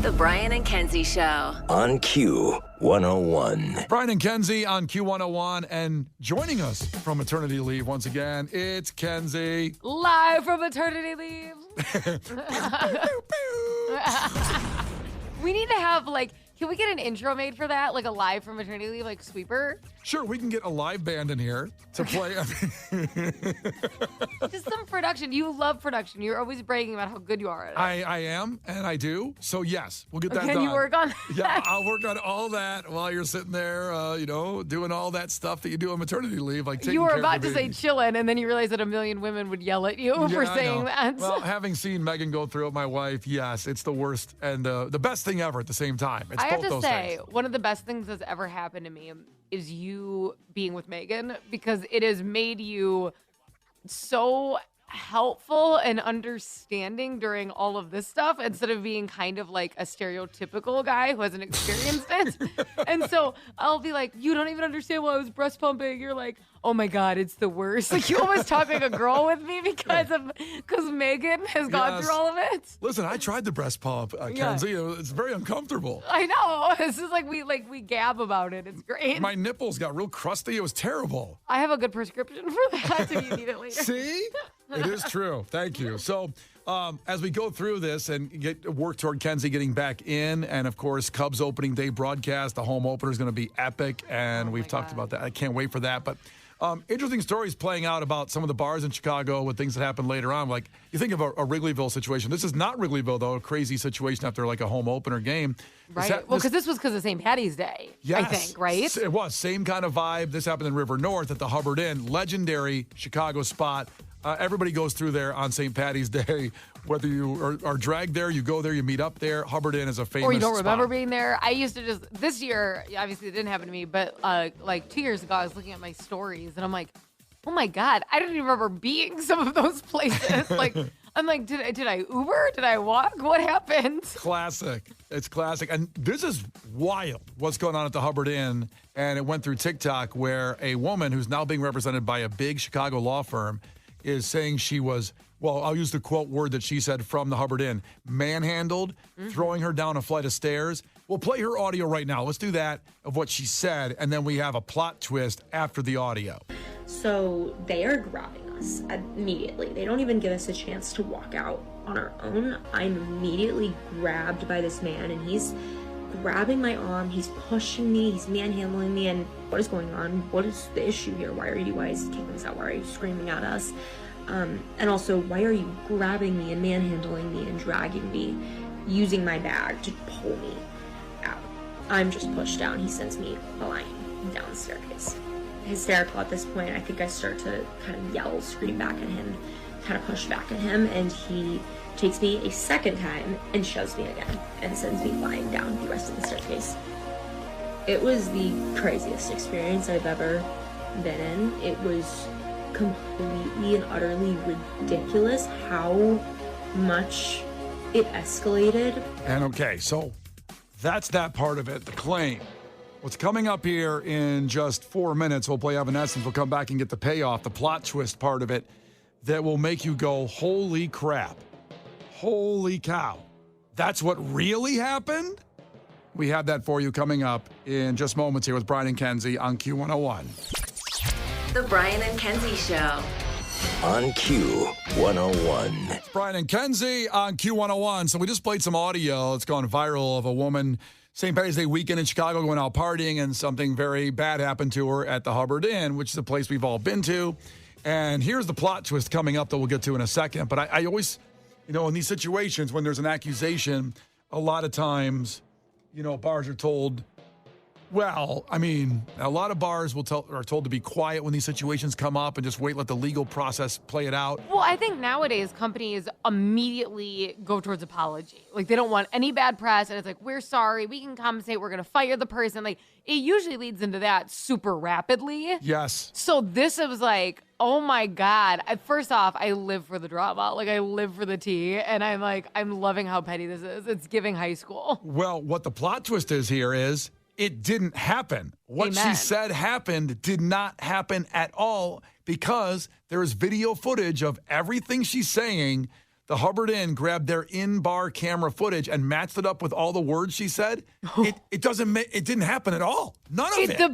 The Brian and Kenzie Show. On Q101. Brian and Kenzie on Q101. And joining us from maternity leave once again, it's Kenzie. Live from maternity leave. We need to have, can we get an intro made for that? Like a live from maternity leave, like sweeper? Sure, we can get a live band in here to play. Just some production. You love production. You're always bragging about how good you are at it. I am, and I do. So, yes, we'll get that done. Can you work on that? Yeah, I'll work on all that while you're sitting there, doing all that stuff that you do on maternity leave. Like taking You were care of about the to say baby. chillin', and then you realized that a million women would yell at you for Yeah, I saying know. that. Well, having seen Megan go through it, my wife, yes, it's the worst and the best thing ever at the same time. It's I have both to those say, things. one of the best things that's ever happened to me is you being with Megan, because it has made you so helpful and understanding during all of this stuff, instead of being kind of like a stereotypical guy who hasn't experienced it. And so I'll be like, you don't even understand why I was breast pumping. You're like, oh my God, it's the worst. Like, you almost talk like a girl with me because Megan has gone Yes. through all of it. Listen, I tried the breast pump, Kenzie. It's very uncomfortable. I know. This is we gab about it. It's great. My nipples got real crusty. It was terrible. I have a good prescription for that if you need it later. See? It is true. Thank you. So, as we go through this and work toward Kenzie getting back in, and of course, Cubs opening day broadcast, the home opener is going to be epic, and we've talked about that. I can't wait for that. But interesting stories playing out about some of the bars in Chicago with things that happen later on. Like, you think of a Wrigleyville situation. This is not Wrigleyville, though, a crazy situation after like a home opener game. Right. Well, because this was because of St. Patty's Day, Yes. I think, right? It was. Same kind of vibe. This happened in River North at the Hubbard Inn. Legendary Chicago spot. Everybody goes through there on St. Patty's Day. Whether you are dragged there, you go there, you meet up there. Hubbard Inn is a famous Or you don't remember spot. being there. I used to this year, obviously it didn't happen to me, but like 2 years ago, I was looking at my stories and I'm like, oh my God, I didn't even remember being some of those places. I'm like, did I Uber? Did I walk? What happened? Classic. It's classic. And this is wild, what's going on at the Hubbard Inn. And it went through TikTok, where a woman who's now being represented by a big Chicago law firm is saying she was, well, I'll use the quote word that she said from the Hubbard Inn, manhandled, throwing her down a flight of stairs. We'll play her audio right now. Let's do that, of what she said, and then we have a plot twist after the audio. So they are grabbing us immediately. They don't even give us a chance to walk out on our own. I'm immediately grabbed by this man, and he's grabbing my arm, he's pushing me, he's manhandling me, and what is going on? What is the issue here? Why are you guys kicking us out? Why are you screaming at us? And also, why are you grabbing me and manhandling me and dragging me, using my bag to pull me out? I'm just pushed down. He sends me flying down the staircase. Hysterical at this point. I think I start to kind of yell, scream back at him, kind of push back at him, and he takes me a second time and shoves me again and sends me flying down the rest of the staircase. It was the craziest experience I've ever been in. It was completely and utterly ridiculous how much it escalated. And okay, so that's that part of it, the claim. What's coming up here in just 4 minutes, we'll play Evanescence. We'll come back and get the payoff, the plot twist part of it, that will make you go, holy crap. Holy cow. That's what really happened? We have that for you coming up in just moments here with Brian and Kenzie on Q101. The Brian and Kenzie Show. On Q101. It's Brian and Kenzie on Q101. So we just played some audio. It's gone viral of a woman, St. Patty's Day weekend in Chicago, going out partying, and something very bad happened to her at the Hubbard Inn, which is a place we've all been to. And here's the plot twist coming up that we'll get to in a second. But I always, in these situations when there's an accusation, a lot of times, bars are told, well, I mean, a lot of bars are told to be quiet when these situations come up and just wait, let the legal process play it out. Well, I think nowadays companies immediately go towards apology. Like, they don't want any bad press, and it's like, we're sorry, we can compensate, we're going to fire the person. Like, it usually leads into that super rapidly. Yes. So this was like, oh my God. First off, I live for the drama. Like, I live for the tea, and I'm loving how petty this is. It's giving high school. Well, what the plot twist is here is, it didn't happen. What Amen. she said happened did not happen at all, because there is video footage of everything she's saying the Hubbard Inn grabbed their in-bar camera footage and matched it up with all the words she said. It didn't happen at all. None of it. The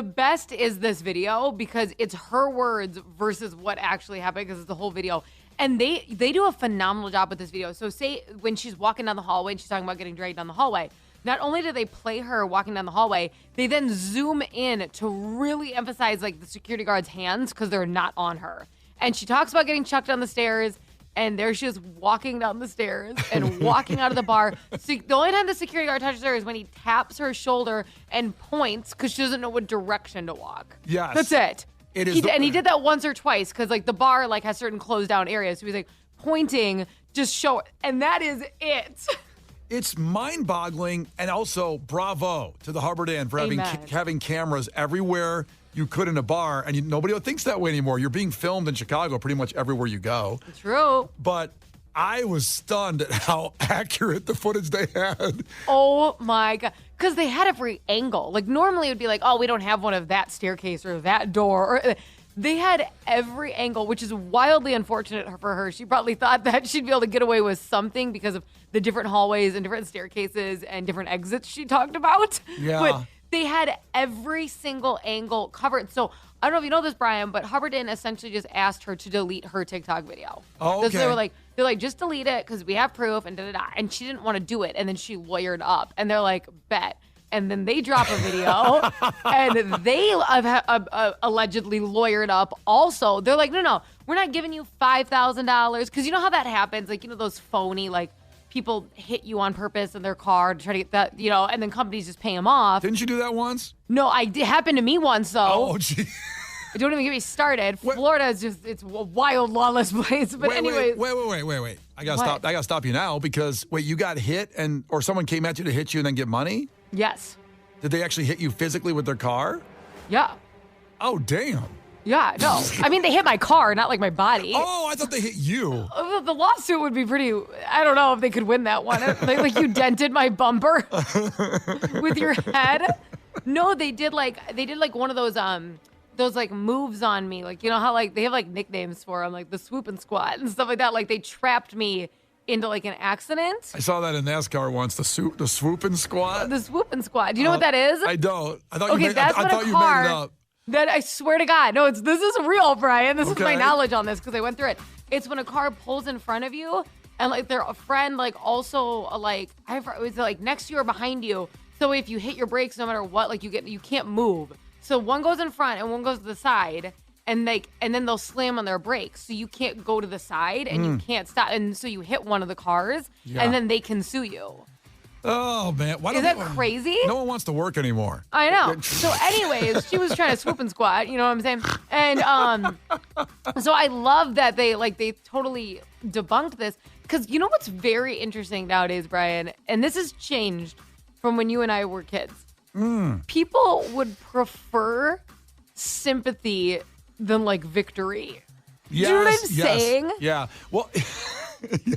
best is this video because it's her words versus what actually happened because it's the whole video. And they do a phenomenal job with this video. So say when she's walking down the hallway and she's talking about getting dragged down the hallway, not only do they play her walking down the hallway, they then zoom in to really emphasize like the security guard's hands because they're not on her. And she talks about getting chucked down the stairs, and there she is walking down the stairs and walking out of the bar. So the only time the security guard touches her is when he taps her shoulder and points because she doesn't know what direction to walk. Yes. That's it. It is. And he did that once or twice because like the bar like has certain closed down areas. So he's like pointing, just show it. And that is it. It's mind-boggling, and also bravo to the Hubbard Inn for having cameras everywhere you could in a bar, and nobody thinks that way anymore. You're being filmed in Chicago pretty much everywhere you go. True. But I was stunned at how accurate the footage they had. Oh, my God. Because they had every angle. Like, normally it would be like, oh, we don't have one of that staircase or that door. Or they had every angle, which is wildly unfortunate for her. She probably thought that she'd be able to get away with something because of the different hallways and different staircases and different exits she talked about. Yeah. But they had every single angle covered. So I don't know if you know this, Brian, but Hubbard Inn essentially just asked her to delete her TikTok video. Oh, okay. So they're like, just delete it because we have proof and da-da-da. And she didn't want to do it. And then she lawyered up. And they're like, bet. And then they drop a video and they have allegedly lawyered up also. They're like, no, we're not giving you $5,000. Because you know how that happens? Like, those phony, like, people hit you on purpose in their car to try to get that, and then companies just pay them off. Didn't you do that once? No, it happened to me once, though. Oh, gee. Don't even get me started. Florida is it's a wild, lawless place. But anyway. Wait. I gotta stop you now because, you got hit or someone came at you to hit you and then get money? Yes. Did they actually hit you physically with their car? Yeah. Oh, damn. Yeah, no. I mean, they hit my car, not like my body. Oh, I thought they hit you. The lawsuit would be pretty. I don't know if they could win that one. Like you dented my bumper with your head. No, they did like one of those like moves on me. Like, how like they have like nicknames for them, like the swoop and squat and stuff like that. Like they trapped me into like an accident. I saw that in NASCAR once. The swoop and squat. The swoop and squat. Do you know what that is? I don't. I thought you made it up. That I swear to God, no, this is real, Brian. This is Okay. my knowledge on this because I went through it. It's when a car pulls in front of you and like their friend like also like it was like next to you or behind you. So if you hit your brakes, no matter what, like you can't move. So one goes in front and one goes to the side, and then they'll slam on their brakes, so you can't go to the side and you can't stop, and so you hit one of the cars, and then they can sue you. Oh, man. Is that crazy? No one wants to work anymore. I know. So anyways, she was trying to swoop and squat, you know what I'm saying? And so I love that they totally debunked this because you know what's very interesting nowadays, Brian, and this has changed from when you and I were kids. People would prefer sympathy than like victory. Yes, Do you know what I'm saying? Yeah. Well, yes.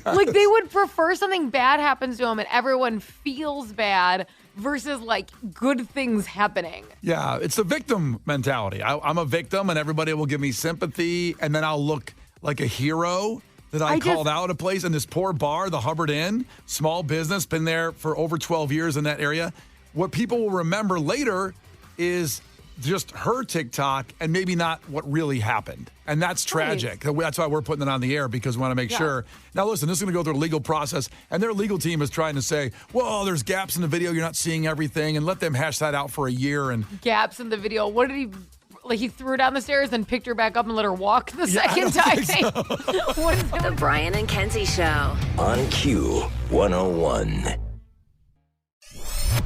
Like they would prefer something bad happens to them and everyone feels bad versus like good things happening. Yeah, it's the victim mentality. I'm a victim and everybody will give me sympathy and then I'll look like a hero that I called out a place. And this poor bar, the Hubbard Inn, small business, been there for over 12 years in that area. What people will remember later is just her TikTok and maybe not what really happened. And that's tragic. Right. That's why we're putting it on the air because we want to make sure. Now, listen, this is going to go through a legal process. And their legal team is trying to say, well, there's gaps in the video. You're not seeing everything. And let them hash that out for a year. And gaps in the video. What did he... Like he threw her down the stairs and picked her back up and let her walk the second time. So. What is The Brian and Kenzie Show. On Q 101.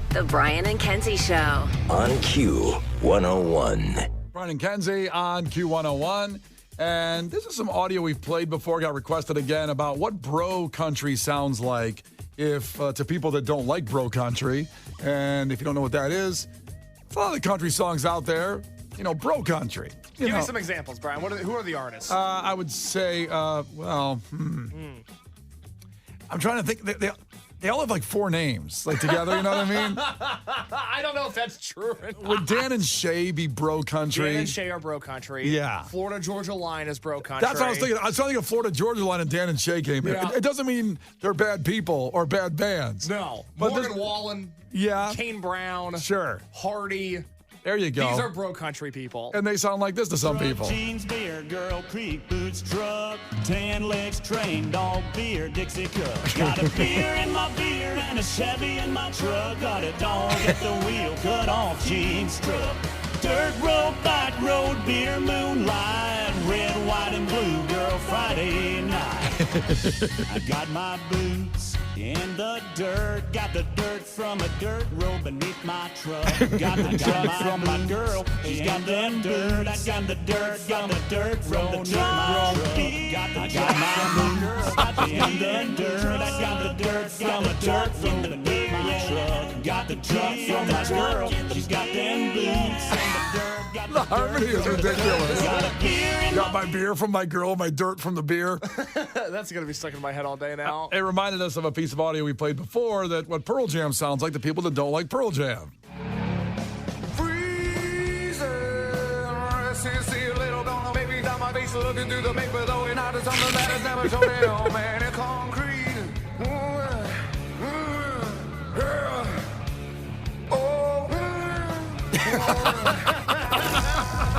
The Brian and Kenzie Show. On Q 101. Brian and Kenzie on Q101. And this is some audio we've played before, got requested again, about what bro country sounds like if to people that don't like bro country. And if you don't know what that is, a lot of the country songs out there, bro country. Give me some examples, Brian. Who are the artists? I would say, I'm trying to think. They all have like 4 names, like together, you know what I mean? I don't know if that's true or not. Would Dan and Shay be bro country? Dan and Shay are bro country. Yeah. Florida Georgia Line is bro country. That's what I was thinking. I was thinking of Florida Georgia Line and Dan and Shay came in. Yeah. It doesn't mean they're bad people or bad bands. No. But Morgan Wallen. Yeah. Kane Brown. Sure. Hardy. There you go. These are bro country people. And they sound like this to some people. Jeans, beer, girl, creek, boots, truck, tan legs, train, dog, beer, Dixie cup. Got a beer in my beer and a Chevy in my truck. Got a dog at the wheel, cut off jeans truck. Dirt road, back road, beer, moonlight, red, white, and blue, girl, Friday night. I got my boots in the dirt, got the dirt from a dirt road beneath my truck. Got the dirt from my girl, she's got the dirt. I got the dirt from the dirt road. Got my boots in the dirt. I got the dirt from the dirt from beneath my truck. Got the truck from my girl, she's got them boots. The harmony is ridiculous. Got my beer from my girl, my dirt from the beer. That's going to be stuck in my head all day now. It reminded us of a piece of audio we played before that what Pearl Jam sounds like to people that don't like Pearl Jam. Looking through the paper, though, and out of something that has never shown it. Oh, man, in concrete.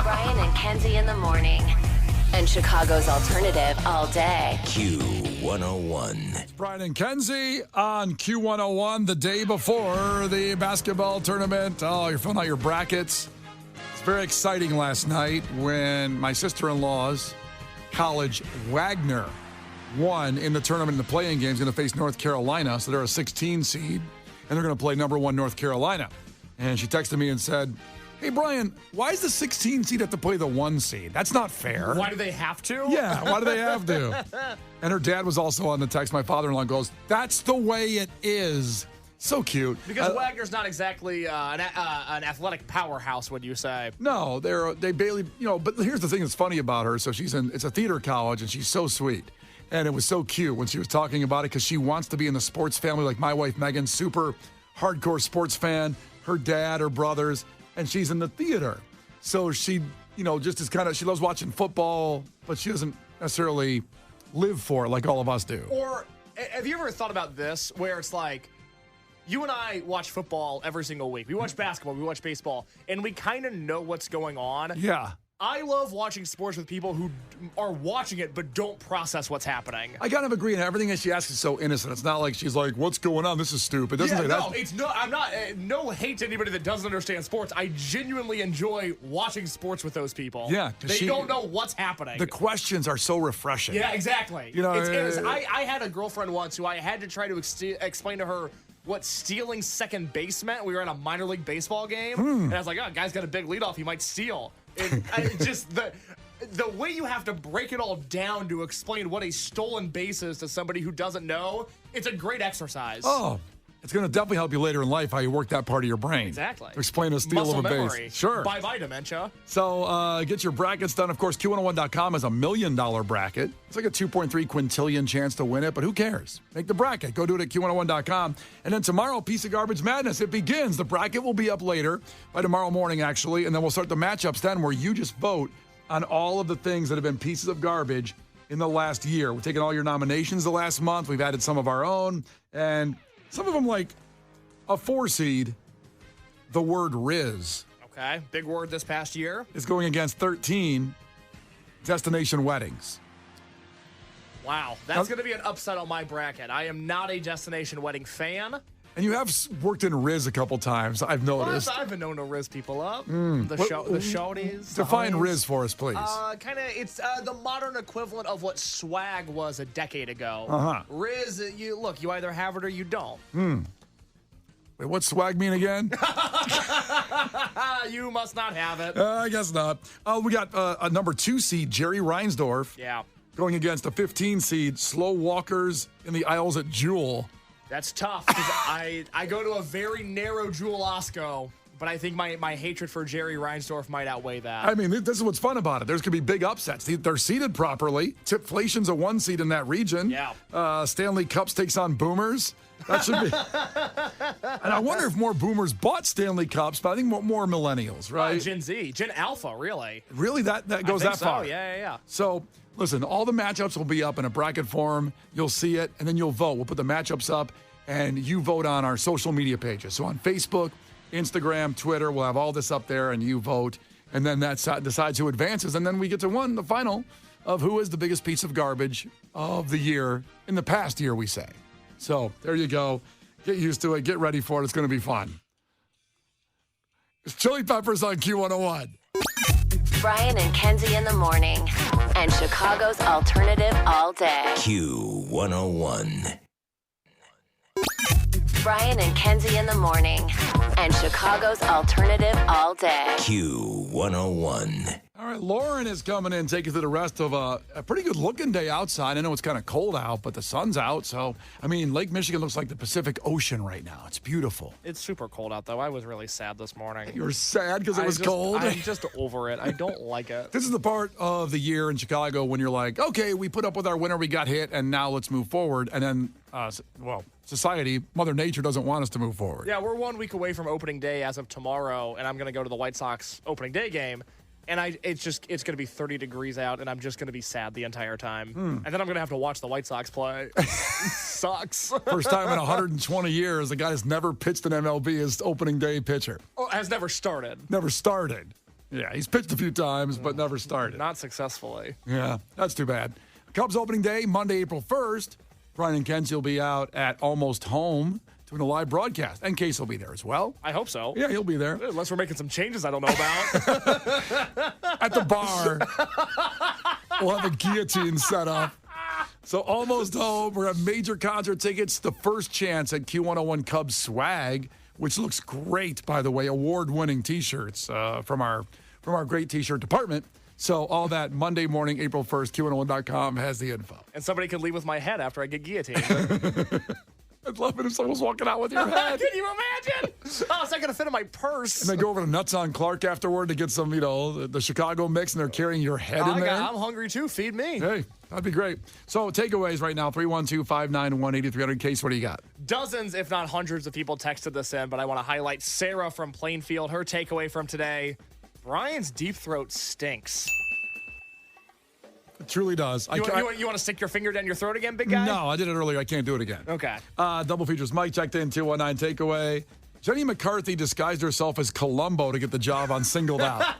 Brian and Kenzie in the morning. And Chicago's alternative all day. Q101. Brian and Kenzie on Q101 the day before the basketball tournament. Oh, you're filling out your brackets. It's very exciting last night when my sister-in-law's college, Wagner, won in the tournament in the play-in games, going to face North Carolina. So they're a 16 seed, and they're going to play number 1 North Carolina. And she texted me and said, hey, Brian, why does the 16 seed have to play the 1 seed? That's not fair. Why do they have to? Yeah, why do they have to? And her dad was also on the text. My father-in-law goes, that's the way it is. So cute. Because Wagner's not exactly an athletic powerhouse, would you say? No, they barely, but here's the thing that's funny about her. So it's a theater college, and she's so sweet. And it was so cute when she was talking about it because she wants to be in the sports family like my wife, Megan, super hardcore sports fan, her dad, her brothers, and she's in the theater. So she, just is she loves watching football, but she doesn't necessarily live for it like all of us do. Or have you ever thought about this where it's like, you and I watch football every single week. We watch basketball, we watch baseball, and we kind of know what's going on. Yeah. I love watching sports with people who are watching it but don't process what's happening. I kind of agree, and everything that she asks is so innocent. It's not like she's like, what's going on? This is stupid. Doesn't say that. It's no, I'm not, no hate to anybody that doesn't understand sports. I genuinely enjoy watching sports with those people. Yeah. They don't know what's happening. The questions are so refreshing. Yeah, exactly. I had a girlfriend once who I had to try to explain to her what stealing second base meant. We were at a minor league baseball game, and I was like, oh, guy's got a big leadoff. He might steal. Just the way you have to break it all down to explain what a stolen base is to somebody who doesn't know, it's a great exercise. Oh, it's going to definitely help you later in life how you work that part of your brain. Exactly. To explain a steal Muscle of a memory. base. Sure. Bye-bye, dementia. So get your brackets done. Of course, Q101.com is $1 million bracket. It's like a 2.3 quintillion chance to win it, but who cares? Make the bracket. Go do it at Q101.com. And then tomorrow, Piece of Garbage Madness. It begins. The bracket will be up later, by tomorrow morning, actually. And then we'll start the matchups then where you just vote on all of the things that have been pieces of garbage in the last year. We're taking all your nominations the last month. We've added some of our own. And some of them like a 4 seed, the word Riz. Okay, big word this past year. Is going against 13 destination weddings. Wow, that's going to be an upset on my bracket. I am not a destination wedding fan. And you have worked in Riz a couple times, I've noticed. I've been known to Riz people up. The shorties. Define Riz for us, please. It's the modern equivalent of what swag was a decade ago. Uh-huh. Riz, you either have it or you don't. Wait, what's swag mean again? You must not have it. I guess not. We got a number 2 seed, Jerry Reinsdorf. Yeah. Going against a 15 seed, Slow Walkers in the Aisles at Jewel. That's tough because I go to a very narrow Jewel Osco, but I think my hatred for Jerry Reinsdorf might outweigh that. I mean, this is what's fun about it. There's going to be big upsets. They're seeded properly. Tipflation's a 1 seed in that region. Yeah. Stanley Cups takes on Boomers. That should be. And I wonder if more boomers bought Stanley Cups, but I think more millennials, right? Gen Z, Gen Alpha, really. Really, that goes that far? Yeah. So, listen, all the matchups will be up in a bracket form. You'll see it, and then you'll vote. We'll put the matchups up, and you vote on our social media pages. So on Facebook, Instagram, Twitter, we'll have all this up there, and you vote. And then that decides who advances. And then we get to the final of who is the biggest piece of garbage of the year, in the past year, we say. So there you go. Get used to it. Get ready for it. It's going to be fun. It's Chili Peppers on Q101. Brian and Kenzie in the morning. And Chicago's alternative all day. Q101. Brian and Kenzie in the morning. And Chicago's alternative all day. Q101. All right, Lauren is coming in, taking through the rest of a pretty good looking day outside. I know it's kind of cold out, but the sun's out. So, I mean, Lake Michigan looks like the Pacific Ocean right now. It's beautiful. It's super cold out, though. I was really sad this morning. You were sad because it was cold? I'm just over it. I don't like it. This is the part of the year in Chicago when you're like, okay, we put up with our winter, we got hit, and now let's move forward. And then, society, Mother Nature doesn't want us to move forward. Yeah, we're 1 week away from opening day as of tomorrow, and I'm going to go to the White Sox opening day game. And it's going to be 30 degrees out, and I'm just going to be sad the entire time. And then I'm going to have to watch the White Sox play. Sucks. First time in 120 years, the guy has never pitched an MLB as opening day pitcher. Oh, has never started. Never started. Yeah, he's pitched a few times, but never started. Not successfully. Yeah, that's too bad. Cubs opening day, Monday, April 1st. Brian and Kenzie will be out at Almost Home doing a live broadcast. And Case will be there as well. I hope so. Yeah, he'll be there. Unless we're making some changes I don't know about. At the bar, we'll have a guillotine set up. So Almost Home, we're at major concert tickets. The first chance at Q101 Cubs swag, which looks great, by the way. Award-winning T-shirts from our great T-shirt department. So all that Monday morning, April 1st, Q101.com has the info. And somebody can leave with my head after I get guillotined. I'd love it if someone was walking out with your head. Can you imagine? Oh, it's not going to fit in my purse. And they go over to Nuts on Clark afterward to get some, the Chicago mix, and they're carrying your head in there. I'm hungry too. Feed me. Hey, that'd be great. So takeaways right now, 312-591-8300. Case, what do you got? Dozens, if not hundreds of people texted this in, but I want to highlight Sarah from Plainfield. Her takeaway from today, Brian's deep throat stinks. It truly does. You want to stick your finger down your throat again, big guy? No, I did it earlier. I can't do it again. Okay. Double features. Mike checked in, 219 takeaway. Jenny McCarthy disguised herself as Columbo to get the job on Singled Out.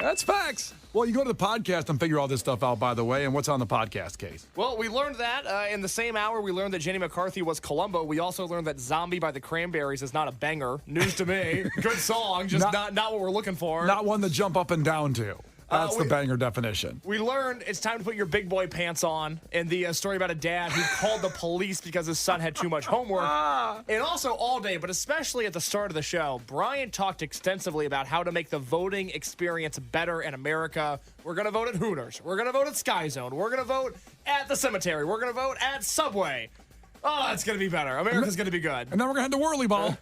That's facts. Well, you go to the podcast and figure all this stuff out, by the way. And what's on the podcast, Case? Well, we learned that in the same hour. We learned that Jenny McCarthy was Columbo. We also learned that Zombie by the Cranberries is not a banger. News to me. Good song, just not what we're looking for. Not one to jump up and down to. That's the banger definition. We learned it's time to put your big boy pants on, and the story about a dad who called the police because his son had too much homework. And also all day, but especially at the start of the show, Brian talked extensively about how to make the voting experience better in America. We're going to vote at Hooters. We're going to vote at Sky Zone. We're going to vote at the cemetery. We're going to vote at Subway. Oh, it's going to be better. America's going to be good. And then we're going to have the whirly ball.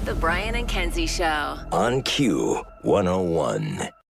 The Brian and Kenzie Show. On Q101.